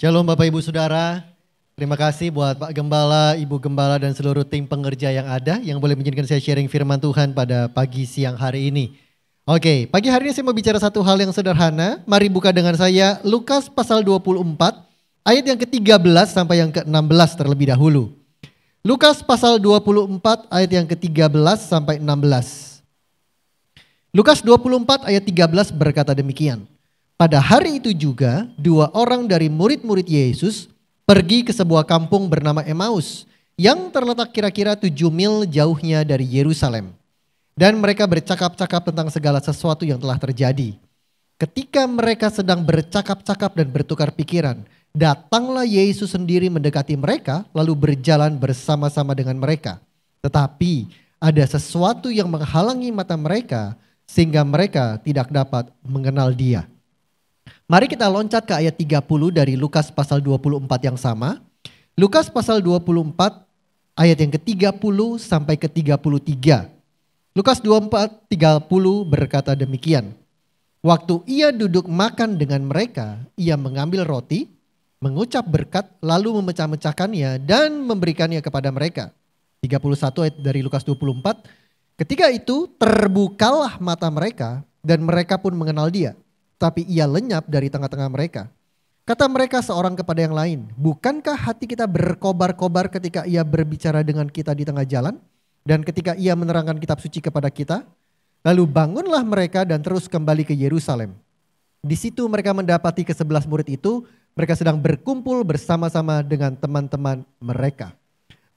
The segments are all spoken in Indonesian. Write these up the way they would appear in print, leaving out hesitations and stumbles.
Shalom Bapak Ibu Saudara, terima kasih buat Pak Gembala, Ibu Gembala dan seluruh tim pengerja yang ada yang boleh mengizinkan saya sharing firman Tuhan pada pagi siang hari ini. Oke, pagi hari ini saya mau bicara satu hal yang sederhana. Mari buka dengan saya Lukas pasal 24 ayat yang ke-13 sampai yang ke-16 terlebih dahulu. Lukas pasal 24 ayat yang ke-13 sampai 16. Lukas 24 ayat 13 berkata demikian. Pada hari itu juga, dua orang dari murid-murid Yesus pergi ke sebuah kampung bernama Emmaus yang terletak kira-kira 7 mil jauhnya dari Yerusalem. Dan mereka bercakap-cakap tentang segala sesuatu yang telah terjadi. Ketika mereka sedang bercakap-cakap dan bertukar pikiran, datanglah Yesus sendiri mendekati mereka lalu berjalan bersama-sama dengan mereka. Tetapi ada sesuatu yang menghalangi mata mereka sehingga mereka tidak dapat mengenal Dia. Mari kita loncat ke ayat 30 dari Lukas pasal 24 yang sama. Lukas pasal 24 ayat yang ke-30 sampai ke-33. Lukas 24, 30 berkata demikian. Waktu ia duduk makan dengan mereka, ia mengambil roti, mengucap berkat, lalu memecah-mecahkannya dan memberikannya kepada mereka. 31 ayat dari Lukas 24. Ketika itu terbukalah mata mereka dan mereka pun mengenal Dia. Tapi ia lenyap dari tengah-tengah mereka. Kata mereka seorang kepada yang lain, bukankah hati kita berkobar-kobar ketika ia berbicara dengan kita di tengah jalan? Dan ketika ia menerangkan kitab suci kepada kita? Lalu bangunlah mereka dan terus kembali ke Yerusalem. Di situ mereka mendapati ke-11 murid itu, mereka sedang berkumpul bersama-sama dengan teman-teman mereka.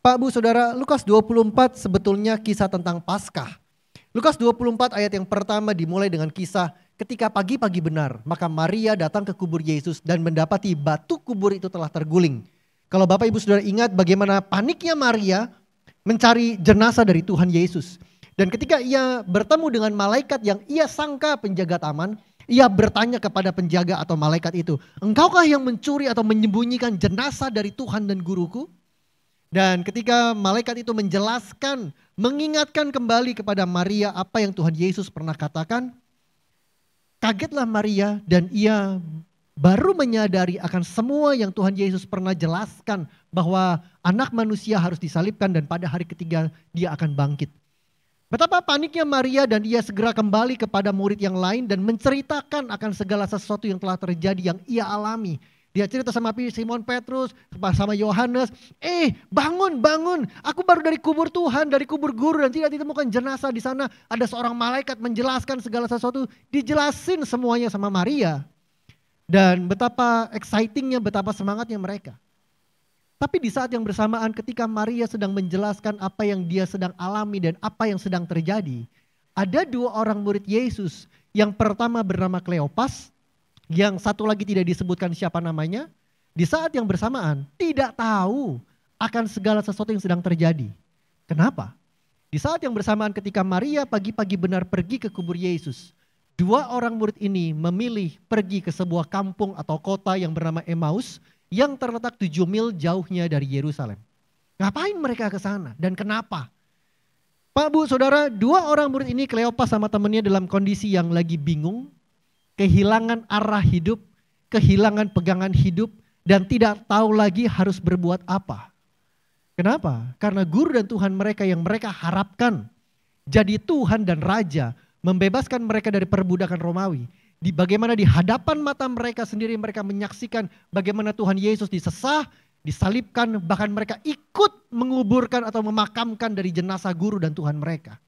Pak, Bu, Saudara, Lukas 24 sebetulnya kisah tentang Paskah. Lukas 24 ayat yang pertama dimulai dengan kisah ketika pagi-pagi benar, maka Maria datang ke kubur Yesus dan mendapati batu kubur itu telah terguling. Kalau Bapak Ibu Saudara ingat bagaimana paniknya Maria mencari jenazah dari Tuhan Yesus. Dan ketika ia bertemu dengan malaikat yang ia sangka penjaga taman, ia bertanya kepada penjaga atau malaikat itu, engkaukah yang mencuri atau menyembunyikan jenazah dari Tuhan dan guruku? Dan ketika malaikat itu menjelaskan, mengingatkan kembali kepada Maria apa yang Tuhan Yesus pernah katakan, kagetlah Maria dan ia baru menyadari akan semua yang Tuhan Yesus pernah jelaskan bahwa anak manusia harus disalibkan dan pada hari ketiga dia akan bangkit. Betapa paniknya Maria dan ia segera kembali kepada murid yang lain dan menceritakan akan segala sesuatu yang telah terjadi yang ia alami. Dia cerita sama Simon Petrus, sama Yohanes, bangun, aku baru dari kubur Tuhan, dari kubur guru dan tidak ditemukan jenazah di sana. Ada seorang malaikat menjelaskan segala sesuatu, dijelasin semuanya sama Maria. Dan betapa excitingnya, betapa semangatnya mereka. Tapi di saat yang bersamaan ketika Maria sedang menjelaskan apa yang dia sedang alami dan apa yang sedang terjadi, ada dua orang murid Yesus, yang pertama bernama Kleopas, yang satu lagi tidak disebutkan siapa namanya, di saat yang bersamaan tidak tahu akan segala sesuatu yang sedang terjadi. Kenapa? Di saat yang bersamaan ketika Maria pagi-pagi benar pergi ke kubur Yesus, dua orang murid ini memilih pergi ke sebuah kampung atau kota yang bernama Emmaus yang terletak 7 mil jauhnya dari Yerusalem. Ngapain mereka ke sana dan kenapa? Pak, Bu, Saudara, dua orang murid ini Kleopas sama temannya dalam kondisi yang lagi bingung, kehilangan arah hidup, kehilangan pegangan hidup, dan tidak tahu lagi harus berbuat apa. Kenapa? Karena guru dan Tuhan mereka yang mereka harapkan jadi Tuhan dan Raja, membebaskan mereka dari perbudakan Romawi. Bagaimana di hadapan mata mereka sendiri mereka menyaksikan bagaimana Tuhan Yesus disesah, disalibkan, bahkan mereka ikut menguburkan atau memakamkan dari jenazah guru dan Tuhan mereka.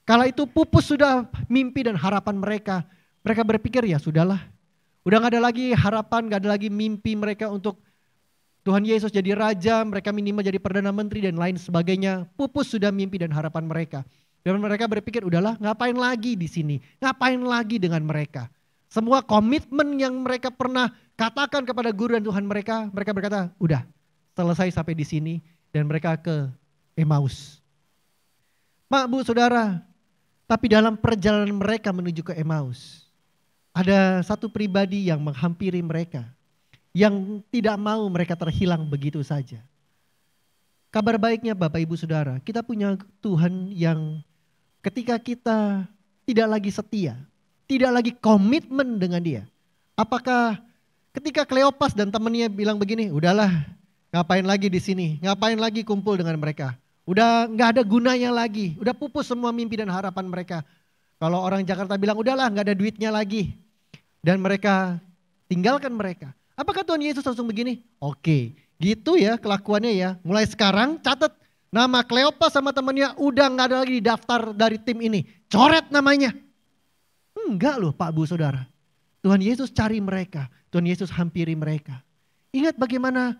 Kala itu pupus sudah mimpi dan harapan mereka. Mereka berpikir ya sudahlah, udah gak ada lagi harapan, gak ada lagi mimpi mereka untuk Tuhan Yesus jadi raja, mereka minimal jadi perdana menteri dan lain sebagainya. Pupus sudah mimpi dan harapan mereka. Dan mereka berpikir udahlah ngapain lagi di sini, ngapain lagi dengan mereka. Semua komitmen yang mereka pernah katakan kepada guru dan Tuhan mereka, mereka berkata udah selesai sampai di sini dan mereka ke Emmaus. Pak, Bu, Saudara, tapi dalam perjalanan mereka menuju ke Emmaus, ada satu pribadi yang menghampiri mereka, yang tidak mau mereka terhilang begitu saja. Kabar baiknya Bapak Ibu Saudara, kita punya Tuhan yang ketika kita tidak lagi setia, tidak lagi komitmen dengan Dia. Apakah Ketika Kleopas dan temannya bilang begini, udahlah ngapain lagi di sini, ngapain lagi kumpul dengan mereka. Udah nggak ada gunanya lagi, udah pupus semua mimpi dan harapan mereka. Kalau orang Jakarta bilang udahlah nggak ada duitnya lagi. Dan mereka tinggalkan mereka. Apakah Tuhan Yesus langsung begini? Oke, gitu ya kelakuannya ya. Mulai sekarang catat nama Kleopas sama temannya udah nggak ada lagi di daftar dari tim ini. Coret namanya. Enggak loh Pak Bu Saudara. Tuhan Yesus cari mereka. Tuhan Yesus hampiri mereka. Ingat bagaimana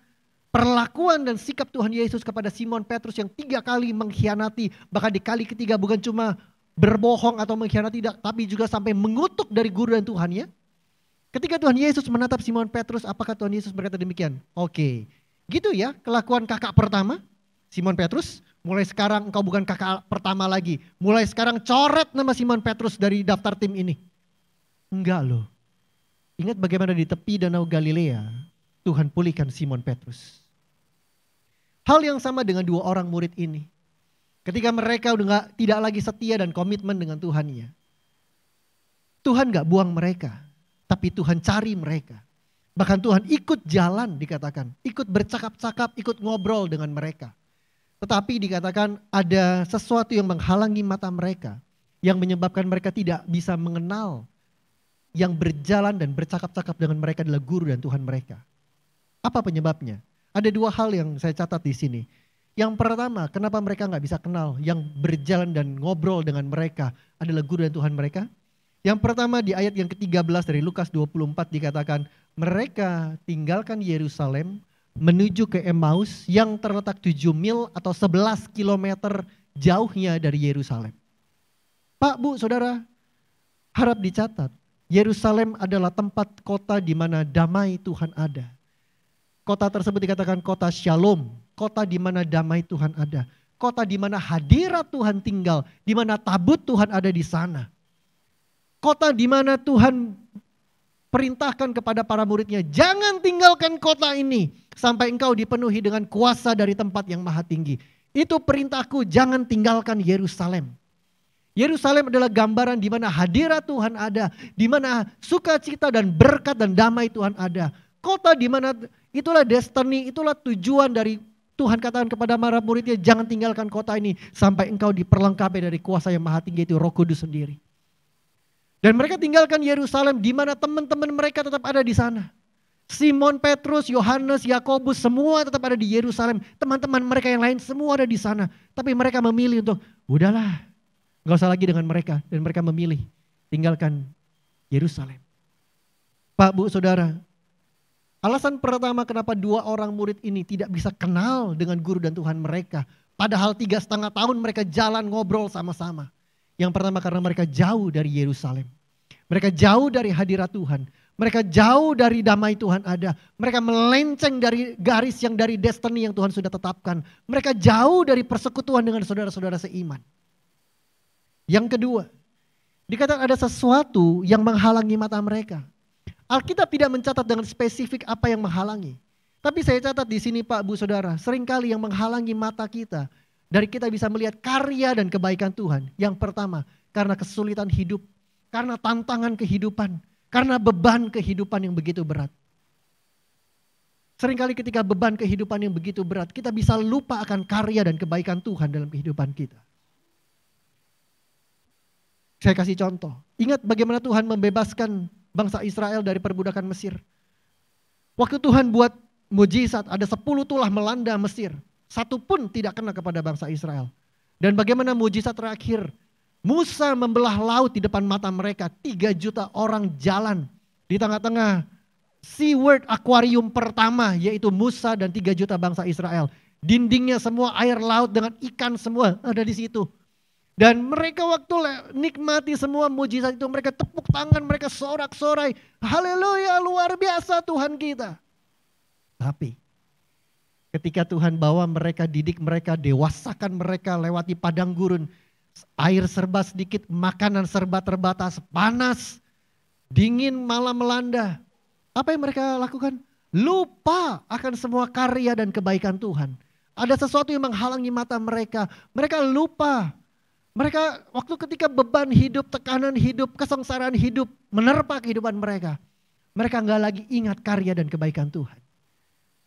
perlakuan dan sikap Tuhan Yesus kepada Simon Petrus yang 3 kali mengkhianati. Bahkan di kali ketiga bukan cuma berbohong atau mengkhianati, tapi juga sampai mengutuk dari guru dan Tuhannya. Ketika Tuhan Yesus menatap Simon Petrus, apakah Tuhan Yesus berkata demikian? Oke, gitu ya kelakuan kakak pertama, Simon Petrus. Mulai sekarang engkau bukan kakak pertama lagi. Mulai sekarang coret nama Simon Petrus dari daftar tim ini. Enggak loh. Ingat bagaimana di tepi danau Galilea, Tuhan pulihkan Simon Petrus. Hal yang sama dengan 2 orang murid ini. Ketika mereka udah tidak lagi setia dan komitmen dengan Tuhannya. Tuhan gak buang mereka. Tapi Tuhan cari mereka. Bahkan Tuhan ikut jalan dikatakan. Ikut bercakap-cakap, ikut ngobrol dengan mereka. Tetapi dikatakan ada sesuatu yang menghalangi mata mereka. Yang menyebabkan mereka tidak bisa mengenal. Yang berjalan dan bercakap-cakap dengan mereka adalah guru dan Tuhan mereka. Apa penyebabnya? Ada 2 hal yang saya catat di sini. Yang pertama, kenapa mereka gak bisa kenal? Yang berjalan dan ngobrol dengan mereka adalah guru dan Tuhan mereka. Yang pertama di ayat yang ke-13 dari Lukas 24 dikatakan mereka tinggalkan Yerusalem menuju ke Emmaus yang terletak 7 mil atau 11 kilometer jauhnya dari Yerusalem. Pak, Bu, Saudara, harap dicatat Yerusalem adalah tempat kota di mana damai Tuhan ada. Kota tersebut dikatakan kota Shalom, kota di mana damai Tuhan ada. Kota di mana hadirat Tuhan tinggal, di mana tabut Tuhan ada di sana. Kota di mana Tuhan perintahkan kepada para muridnya, jangan tinggalkan kota ini sampai engkau dipenuhi dengan kuasa dari tempat yang maha tinggi. Itu perintahku, jangan tinggalkan Yerusalem. Yerusalem adalah gambaran di mana hadirat Tuhan ada, di mana sukacita dan berkat dan damai Tuhan ada. Kota di mana itulah destiny, itulah tujuan dari Tuhan katakan kepada para muridnya, jangan tinggalkan kota ini sampai engkau diperlengkapi dari kuasa yang maha tinggi, itu Roh Kudus sendiri. Dan mereka tinggalkan Yerusalem di mana teman-teman mereka tetap ada di sana. Simon Petrus, Yohanes, Yakobus semua tetap ada di Yerusalem. Teman-teman mereka yang lain semua ada di sana. Tapi mereka memilih untuk udahlah, gak usah lagi dengan mereka. Dan mereka memilih tinggalkan Yerusalem. Pak, Bu, Saudara, alasan pertama kenapa 2 orang murid ini tidak bisa kenal dengan guru dan Tuhan mereka. Padahal 3,5 tahun mereka jalan ngobrol sama-sama. Yang pertama karena mereka jauh dari Yerusalem. Mereka jauh dari hadirat Tuhan. Mereka jauh dari damai Tuhan ada. Mereka melenceng dari garis yang dari destiny yang Tuhan sudah tetapkan. Mereka jauh dari persekutuan dengan saudara-saudara seiman. Yang kedua, dikatakan ada sesuatu yang menghalangi mata mereka. Alkitab tidak mencatat dengan spesifik apa yang menghalangi. Tapi saya catat di sini Pak, Bu, Saudara, seringkali yang menghalangi mata kita dari kita bisa melihat karya dan kebaikan Tuhan. Yang pertama, karena kesulitan hidup, karena tantangan kehidupan, karena beban kehidupan yang begitu berat. Seringkali ketika beban kehidupan yang begitu berat, kita bisa lupa akan karya dan kebaikan Tuhan dalam kehidupan kita. Saya kasih contoh. Ingat bagaimana Tuhan membebaskan bangsa Israel dari perbudakan Mesir. Waktu Tuhan buat mujizat, ada 10 tulah melanda Mesir. 1 pun tidak kena kepada bangsa Israel. Dan bagaimana mujizat terakhir? Musa membelah laut di depan mata mereka. 3 juta orang jalan di tengah-tengah SeaWorld Aquarium pertama, yaitu Musa dan 3 juta bangsa Israel. Dindingnya semua air laut dengan ikan semua ada di situ. Dan mereka waktu nikmati semua mujizat itu, mereka tepuk tangan, mereka sorak-sorai. Haleluya, luar biasa Tuhan kita. Tapi ketika Tuhan bawa mereka, didik mereka, dewasakan mereka lewati padang gurun. Air serba sedikit, makanan serba terbatas, panas, dingin malah melanda. Apa yang mereka lakukan? Lupa akan semua karya dan kebaikan Tuhan. Ada sesuatu yang menghalangi mata mereka. Mereka lupa. Mereka waktu ketika beban hidup, tekanan hidup, kesengsaraan hidup menerpa kehidupan mereka. Mereka nggak lagi ingat karya dan kebaikan Tuhan.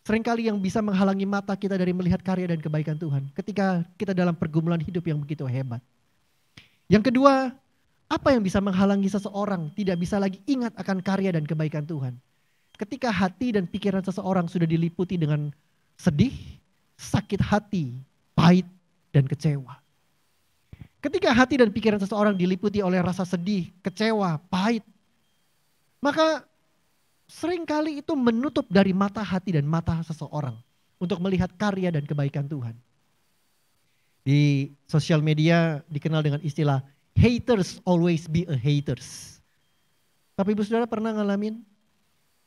Seringkali yang bisa menghalangi mata kita dari melihat karya dan kebaikan Tuhan ketika kita dalam pergumulan hidup yang begitu hebat. Yang kedua, apa yang bisa menghalangi seseorang tidak bisa lagi ingat akan karya dan kebaikan Tuhan? Ketika hati dan pikiran seseorang sudah diliputi dengan sedih, sakit hati, pahit, dan kecewa. Ketika hati dan pikiran seseorang diliputi oleh rasa sedih, kecewa, pahit, maka seringkali itu menutup dari mata hati dan mata seseorang untuk melihat karya dan kebaikan Tuhan. Di sosial media dikenal dengan istilah haters always be a haters. Tapi ibu saudara pernah ngalamin?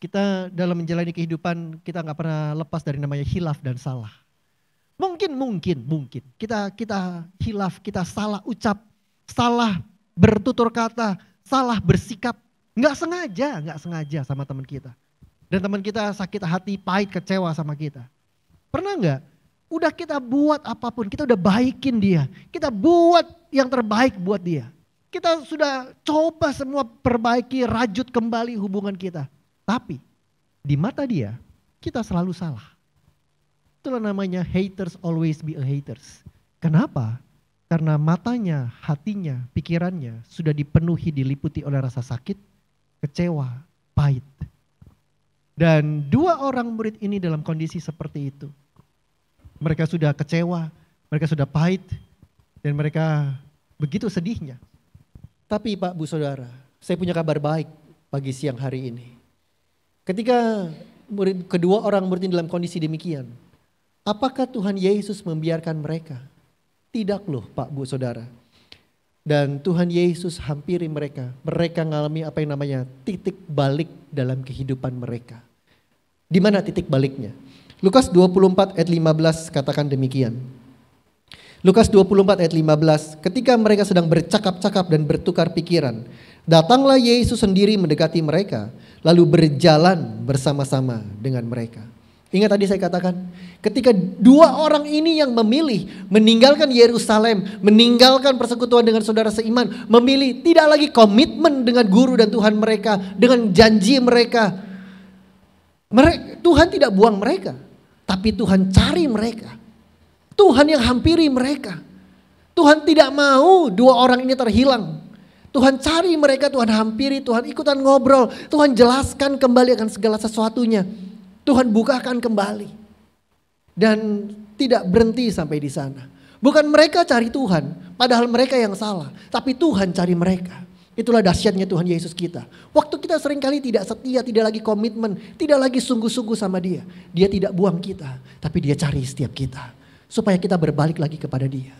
Kita dalam menjalani kehidupan kita nggak pernah lepas dari namanya hilaf dan salah. Mungkin kita hilaf, kita salah ucap, salah bertutur kata, salah bersikap. Nggak sengaja sama teman kita. Dan teman kita sakit hati, pahit, kecewa sama kita. Pernah nggak? Udah kita buat apapun, kita udah baikin dia. Kita buat yang terbaik buat dia. Kita sudah coba semua perbaiki, rajut kembali hubungan kita. Tapi di mata dia, kita selalu salah. Itulah namanya haters always be a haters. Kenapa? Karena matanya, hatinya, pikirannya sudah dipenuhi, diliputi oleh rasa sakit, kecewa, pahit. Dan dua orang murid ini dalam kondisi seperti itu. Mereka sudah kecewa, mereka sudah pahit, dan mereka begitu sedihnya. Tapi Pak, Bu, Saudara, saya punya kabar baik pagi siang hari ini. Ketika kedua orang murid ini dalam kondisi demikian, apakah Tuhan Yesus membiarkan mereka? Tidak loh Pak, Bu, Saudara. Dan Tuhan Yesus hampiri mereka. Mereka mengalami apa yang namanya titik balik dalam kehidupan mereka. Di mana titik baliknya? Lukas 24 ayat 15 katakan demikian. Lukas 24 ayat 15, ketika mereka sedang bercakap-cakap dan bertukar pikiran, datanglah Yesus sendiri mendekati mereka, lalu berjalan bersama-sama dengan mereka. Ingat tadi saya katakan, ketika dua orang ini yang memilih meninggalkan Yerusalem, meninggalkan persekutuan dengan saudara seiman, memilih tidak lagi komitmen dengan guru dan Tuhan mereka, dengan janji mereka. Tuhan tidak buang mereka, tapi Tuhan cari mereka. Tuhan yang hampiri mereka. Tuhan tidak mau dua orang ini terhilang. Tuhan cari mereka, Tuhan hampiri, Tuhan ikutan ngobrol, Tuhan jelaskan kembali akan segala sesuatunya. Tuhan bukakan kembali. Dan tidak berhenti sampai di sana. Bukan mereka cari Tuhan, padahal mereka yang salah. Tapi Tuhan cari mereka. Itulah dahsyatnya Tuhan Yesus kita. Waktu kita seringkali tidak setia, tidak lagi komitmen, tidak lagi sungguh-sungguh sama dia. Dia tidak buang kita, tapi dia cari setiap kita. Supaya kita berbalik lagi kepada dia.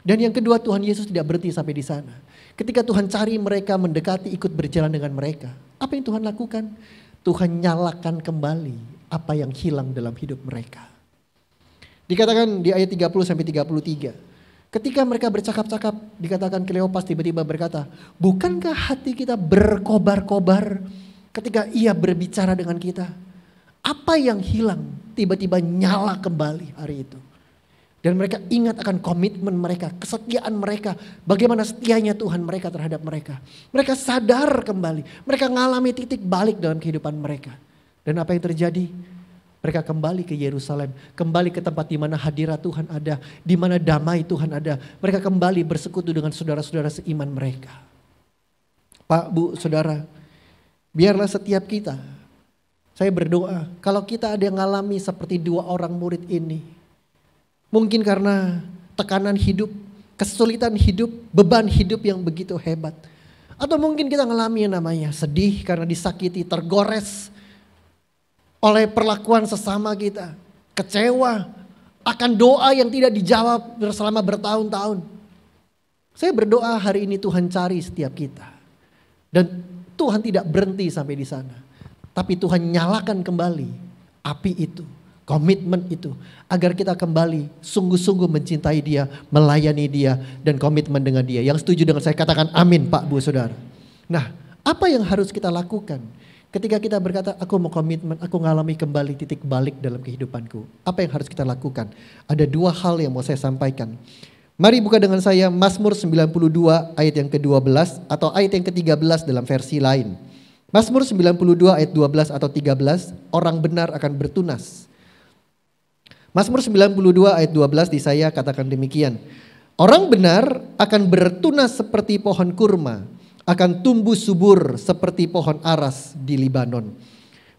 Dan yang kedua, Tuhan Yesus tidak berhenti sampai di sana. Ketika Tuhan cari mereka, mendekati, ikut berjalan dengan mereka. Apa yang Tuhan lakukan? Tuhan nyalakan kembali apa yang hilang dalam hidup mereka. Dikatakan di ayat 30 sampai 33. Ketika mereka bercakap-cakap, dikatakan Kleopas tiba-tiba berkata, bukankah hati kita berkobar-kobar ketika ia berbicara dengan kita? Apa yang hilang tiba-tiba nyala kembali hari itu. Dan mereka ingat akan komitmen mereka, kesetiaan mereka, bagaimana setianya Tuhan mereka terhadap mereka. Mereka sadar kembali, mereka mengalami titik balik dalam kehidupan mereka. Dan apa yang terjadi? Mereka kembali ke Yerusalem, kembali ke tempat di mana hadirat Tuhan ada, di mana damai Tuhan ada. Mereka kembali bersekutu dengan saudara-saudara seiman mereka. Pak, Bu, Saudara, biarlah setiap kita, saya berdoa, kalau kita ada yang mengalami seperti dua orang murid ini, mungkin karena tekanan hidup, kesulitan hidup, beban hidup yang begitu hebat. Atau mungkin kita mengalami yang namanya sedih karena disakiti, tergores oleh perlakuan sesama kita. Kecewa akan doa yang tidak dijawab selama bertahun-tahun. Saya berdoa hari ini Tuhan cari setiap kita. Dan Tuhan tidak berhenti sampai di sana. Tapi Tuhan nyalakan kembali api itu. Komitmen itu agar kita kembali sungguh-sungguh mencintai dia, melayani dia dan komitmen dengan dia. Yang setuju dengan saya katakan amin Pak, Bu, Saudara. Nah, apa yang harus kita lakukan ketika kita berkata aku mau komitmen, aku ngalami kembali titik balik dalam kehidupanku. Apa yang harus kita lakukan? Ada dua hal yang mau saya sampaikan. Mari buka dengan saya Mazmur 92 ayat yang ke-12 atau ayat yang ke-13 dalam versi lain. Mazmur 92 ayat 12 atau 13, orang benar akan bertunas. Mazmur 92 ayat 12 di saya katakan demikian. Orang benar akan bertunas seperti pohon kurma, akan tumbuh subur seperti pohon aras di Libanon.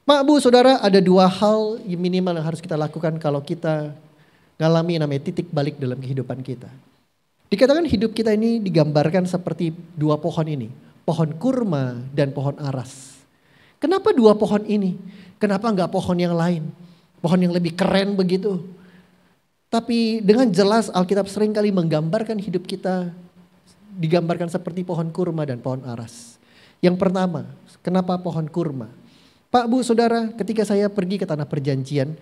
Mak, Bu, Saudara, ada dua hal yang minimal yang harus kita lakukan kalau kita ngalami namanya titik balik dalam kehidupan kita. Dikatakan hidup kita ini digambarkan seperti dua pohon ini. Pohon kurma dan pohon aras. Kenapa dua pohon ini? Kenapa enggak pohon yang lain? Pohon yang lebih keren begitu. Tapi dengan jelas Alkitab seringkali menggambarkan hidup kita digambarkan seperti pohon kurma dan pohon aras. Yang pertama, kenapa pohon kurma? Pak, Bu, Saudara, ketika saya pergi ke Tanah Perjanjian,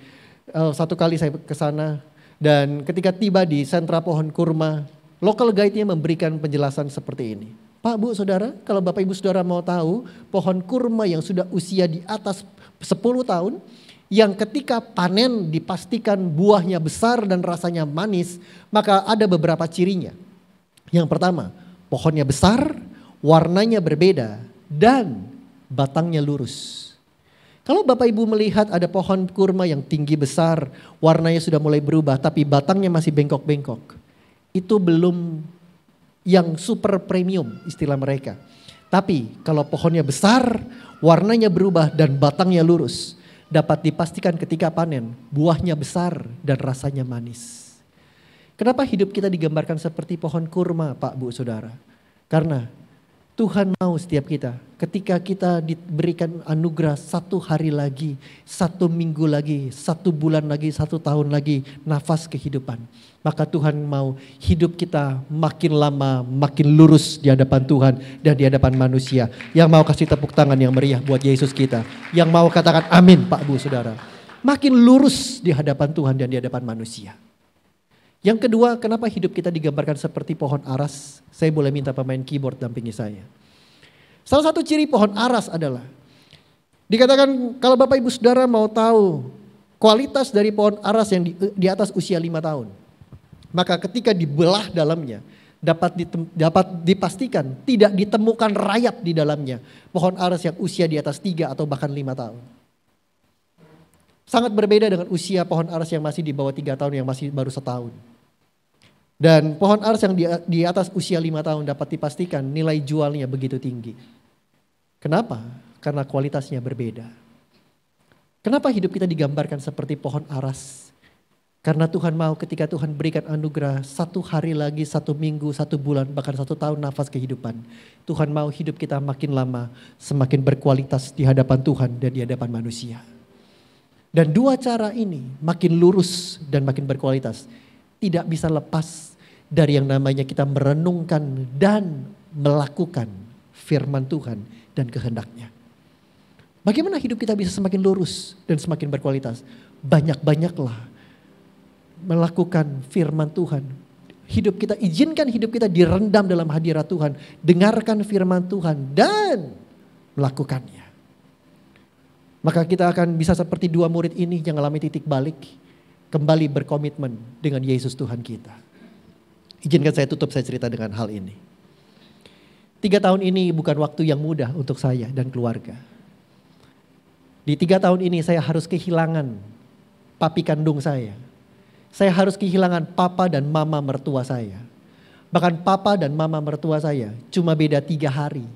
satu kali saya ke sana dan ketika tiba di sentra pohon kurma, local guide-nya memberikan penjelasan seperti ini. Pak, Bu, Saudara, kalau Bapak Ibu Saudara mau tahu, pohon kurma yang sudah usia di atas 10 tahun, yang ketika panen dipastikan buahnya besar dan rasanya manis, maka ada beberapa cirinya. Yang pertama, pohonnya besar, warnanya berbeda, dan batangnya lurus. Kalau Bapak Ibu melihat ada pohon kurma yang tinggi besar, warnanya sudah mulai berubah, tapi batangnya masih bengkok-bengkok, itu belum yang super premium istilah mereka. Tapi kalau pohonnya besar, warnanya berubah dan batangnya lurus, dapat dipastikan ketika panen buahnya besar dan rasanya manis. Kenapa hidup kita digambarkan seperti pohon kurma, Pak, Bu, Saudara? Karena Tuhan mau setiap kita ketika kita diberikan anugerah 1 hari lagi, 1 minggu lagi, 1 bulan lagi, 1 tahun lagi nafas kehidupan. Maka Tuhan mau hidup kita makin lama makin lurus di hadapan Tuhan dan di hadapan manusia. Yang mau kasih tepuk tangan yang meriah buat Yesus kita. Yang mau katakan amin, Pak, Bu, Saudara. Makin lurus di hadapan Tuhan dan di hadapan manusia. Yang kedua, kenapa hidup kita digambarkan seperti pohon aras? Saya boleh minta pemain keyboard dampingi saya. Salah satu ciri pohon aras adalah, dikatakan kalau Bapak Ibu Saudara mau tahu kualitas dari pohon aras yang di atas usia 5 tahun. Maka ketika dibelah dalamnya, dapat dipastikan tidak ditemukan rayap di dalamnya. Pohon aras yang usia di atas 3 atau bahkan 5 tahun. Sangat berbeda dengan usia pohon aras yang masih di bawah 3 tahun yang masih baru setahun. Dan pohon aras yang di atas usia 5 tahun dapat dipastikan nilai jualnya begitu tinggi. Kenapa? Karena kualitasnya berbeda. Kenapa hidup kita digambarkan seperti pohon aras? Karena Tuhan mau ketika Tuhan berikan anugerah 1 hari lagi, 1 minggu, 1 bulan, bahkan 1 tahun nafas kehidupan. Tuhan mau hidup kita makin lama semakin berkualitas di hadapan Tuhan dan di hadapan manusia. Dan dua cara ini makin lurus dan makin berkualitas tidak bisa lepas dari yang namanya kita merenungkan dan melakukan firman Tuhan dan kehendaknya. Bagaimana hidup kita bisa semakin lurus dan semakin berkualitas? Banyak-banyaklah melakukan firman Tuhan. Izinkan hidup kita direndam dalam hadirat Tuhan. Dengarkan firman Tuhan dan melakukannya. Maka kita akan bisa seperti 2 murid ini yang mengalami titik balik. Kembali berkomitmen dengan Yesus Tuhan kita. Izinkan saya tutup saya cerita dengan hal ini. 3 tahun ini bukan waktu yang mudah untuk saya dan keluarga. Di 3 tahun ini saya harus kehilangan papi kandung saya. Saya harus kehilangan papa dan mama mertua saya. Bahkan papa dan mama mertua saya cuma beda 3 hari.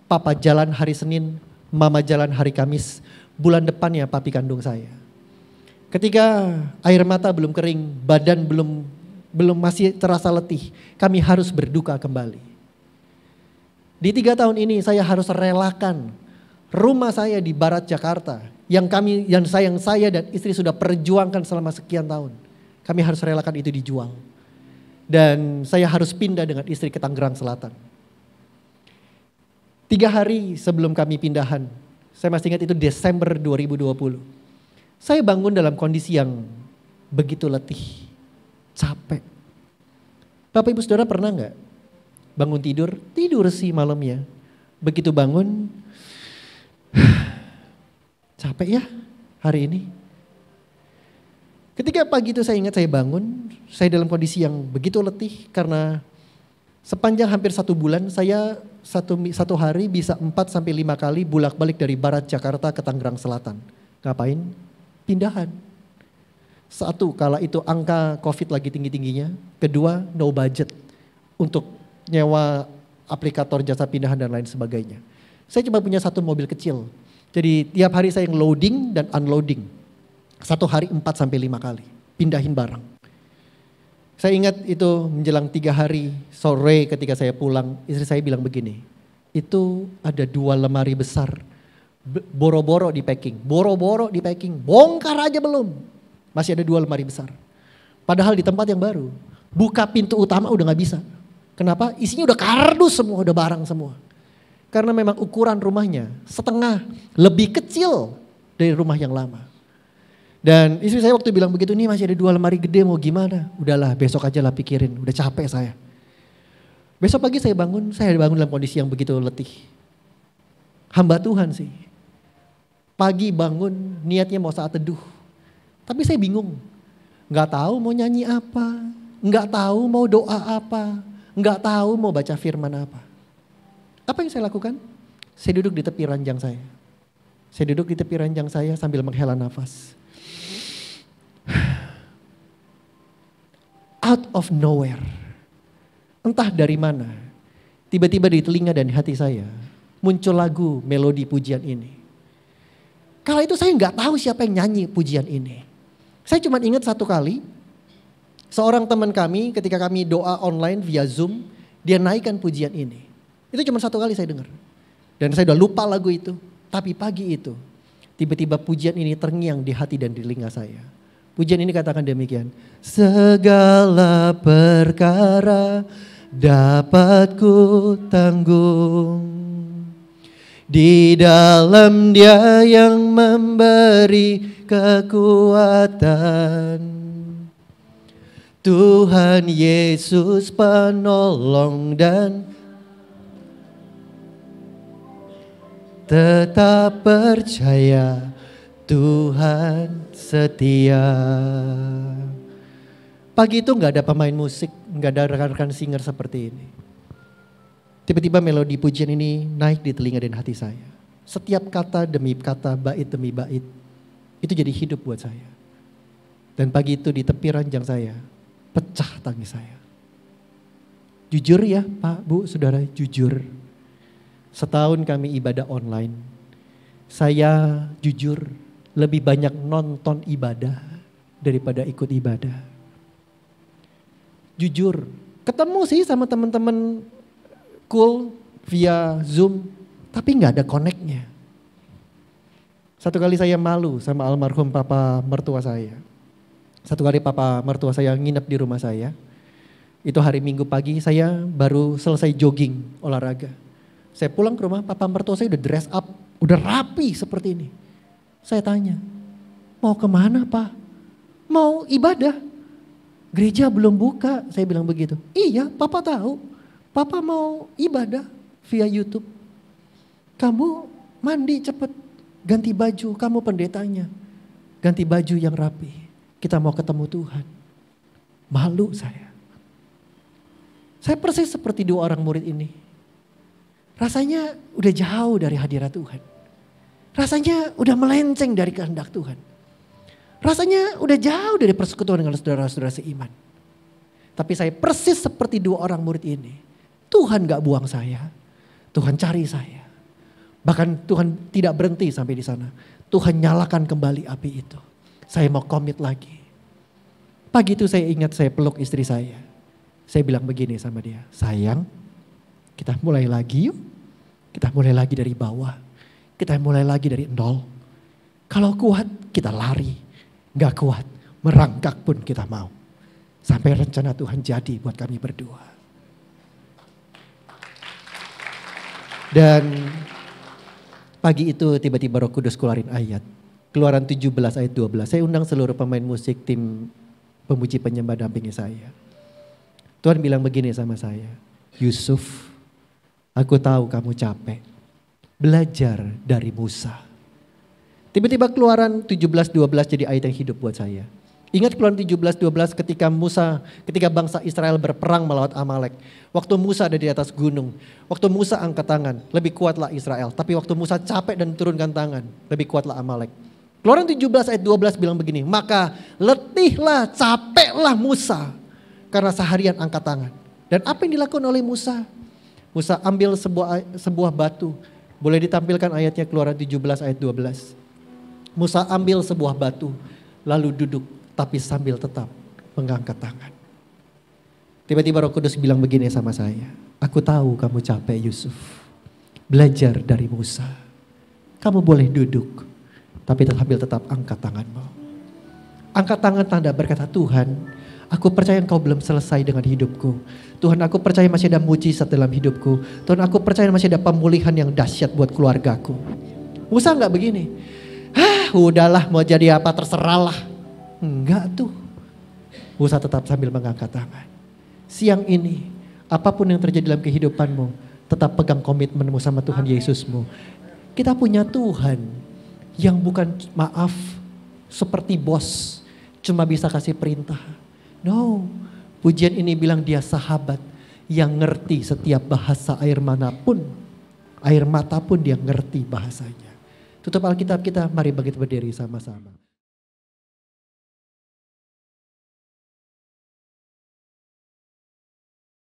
Papa jalan hari Senin, mama jalan hari Kamis. Bulan depannya papi kandung saya. Ketika air mata belum kering, badan belum masih terasa letih, kami harus berduka kembali. Di 3 tahun ini saya harus relakan rumah saya di barat Jakarta yang saya dan istri sudah perjuangkan selama sekian tahun. Kami harus relakan itu dijual. Dan saya harus pindah dengan istri ke Tangerang Selatan. 3 hari sebelum kami pindahan, saya masih ingat itu Desember 2020. Saya bangun dalam kondisi yang begitu letih, capek. Bapak Ibu Saudara pernah gak bangun tidur sih malamnya. Begitu bangun, capek ya hari ini. Ketika pagi itu saya ingat saya bangun, saya dalam kondisi yang begitu letih karena sepanjang hampir 1 bulan saya satu hari bisa 4-5 kali bolak-balik dari barat Jakarta ke Tangerang Selatan. Ngapain? Pindahan. Satu, kala itu angka COVID lagi tinggi-tingginya. Kedua, no budget untuk nyewa aplikator jasa pindahan dan lain sebagainya. Saya cuma punya satu mobil kecil. Jadi tiap hari saya yang loading dan unloading. Satu hari 4-5 kali. Pindahin barang. Saya ingat itu menjelang 3 hari sore ketika saya pulang. Istri saya bilang begini. Itu ada 2 lemari besar. Boro-boro di packing. Boro-boro di packing. Bongkar aja belum. Masih ada 2 lemari besar. Padahal di tempat yang baru. Buka pintu utama udah gak bisa. Kenapa? Isinya udah kardus semua, udah barang semua. Karena memang ukuran rumahnya setengah lebih kecil dari rumah yang lama. Dan istri saya waktu bilang begitu, nih masih ada 2 lemari gede mau gimana? Udahlah besok aja lah pikirin, udah capek saya. Besok pagi saya bangun dalam kondisi yang begitu letih. Hamba Tuhan sih. Pagi bangun niatnya mau saat teduh. Tapi saya bingung, gak tahu mau nyanyi apa, gak tahu mau doa apa, gak tahu mau baca firman apa. Apa yang saya lakukan? Saya duduk di tepi ranjang saya. Saya duduk di tepi ranjang saya sambil menghela nafas. Out of nowhere, entah dari mana, tiba-tiba di telinga dan di hati saya muncul lagu melodi pujian ini. Kala itu saya gak tahu siapa yang nyanyi pujian ini. Saya cuma ingat satu kali, seorang teman kami ketika kami doa online via Zoom, dia naikkan pujian ini. Itu cuma satu kali saya dengar. Dan saya udah lupa lagu itu. Tapi pagi itu, tiba-tiba pujian ini terngiang di hati dan di telinga saya. Pujian ini katakan demikian. Segala perkara dapat ku tanggung. Di dalam Dia yang memberi kekuatan. Tuhan Yesus penolong dan tetap percaya Tuhan setia. Pagi itu gak ada pemain musik, gak ada rekan-rekan singer seperti ini. Tiba-tiba melodi pujian ini naik di telinga dan hati saya. Setiap kata demi kata, bait demi bait, itu jadi hidup buat saya. Dan pagi itu di tepi ranjang saya, pecah tangis saya. Jujur ya Pak, Bu, Saudara, jujur. Setahun kami ibadah online, saya jujur lebih banyak nonton ibadah daripada ikut ibadah. Jujur, ketemu sih sama teman-teman cool via Zoom, tapi gak ada connect-nya. Satu kali saya malu sama almarhum papa mertua saya. Satu kali papa mertua saya nginep di rumah saya. Itu hari Minggu pagi saya baru selesai jogging olahraga. Saya pulang ke rumah, papa mertua saya udah dress up, udah rapi seperti ini. Saya tanya, mau kemana Pak? Mau ibadah? Gereja belum buka, saya bilang begitu. Iya, papa tahu. Papa mau ibadah via YouTube. Kamu mandi cepet, ganti baju, kamu pendetanya. Ganti baju yang rapi, kita mau ketemu Tuhan. Malu saya. Saya persis seperti 2 orang murid ini. Rasanya udah jauh dari hadirat Tuhan. Rasanya udah melenceng dari kehendak Tuhan. Rasanya udah jauh dari persekutuan dengan saudara-saudara seiman. Tapi saya persis seperti 2 orang murid ini. Tuhan gak buang saya, Tuhan cari saya. Bahkan Tuhan tidak berhenti sampai di sana. Tuhan nyalakan kembali api itu. Saya mau komit lagi. Pagi itu saya ingat saya peluk istri saya. Saya bilang begini sama dia, sayang, kita mulai lagi yuk. Kita mulai lagi dari bawah. Kita mulai lagi dari nol. Kalau kuat kita lari, gak kuat merangkak pun kita mau. Sampai rencana Tuhan jadi buat kami berdua. Dan pagi itu tiba-tiba Roh Kudus keluarin ayat. Keluaran 17 ayat 12. Saya undang seluruh pemain musik, tim pemuji penyembah dampingi saya. Tuhan bilang begini sama saya. Yusuf, aku tahu kamu capek. Belajar dari Musa. Tiba-tiba Keluaran 17-12 jadi ayat yang hidup buat saya. Ingat Keluaran 17:12 ketika bangsa Israel berperang melawan Amalek. Waktu Musa ada di atas gunung, waktu Musa angkat tangan, lebih kuatlah Israel. Tapi waktu Musa capek dan turunkan tangan, lebih kuatlah Amalek. Keluaran 17 ayat 12 bilang begini, maka letihlah, capeklah Musa karena seharian angkat tangan. Dan apa yang dilakukan oleh Musa? Musa ambil sebuah batu, boleh ditampilkan ayatnya Keluaran 17 ayat 12. Musa ambil sebuah batu, lalu duduk. Tapi sambil tetap mengangkat tangan. Tiba-tiba Roh Kudus bilang begini sama saya. Aku tahu kamu capek Yusuf. Belajar dari Musa. Kamu boleh duduk. Tapi sambil tetap angkat tanganmu. Angkat tangan tanda berkata, Tuhan, aku percaya engkau belum selesai dengan hidupku. Tuhan, aku percaya masih ada mujizat dalam hidupku. Tuhan, aku percaya masih ada pemulihan yang dahsyat buat keluargaku. Musa enggak begini. Udahlah mau jadi apa terserahlah. Enggak tuh. Musa tetap sambil mengangkat tangan. Siang ini, apapun yang terjadi dalam kehidupanmu, tetap pegang komitmenmu sama Tuhan Yesusmu. Kita punya Tuhan yang bukan maaf seperti bos, cuma bisa kasih perintah. No, pujian ini bilang dia sahabat yang ngerti setiap bahasa air manapun, air mata pun dia ngerti bahasanya. Tutup Alkitab kita, mari bangkit berdiri sama-sama.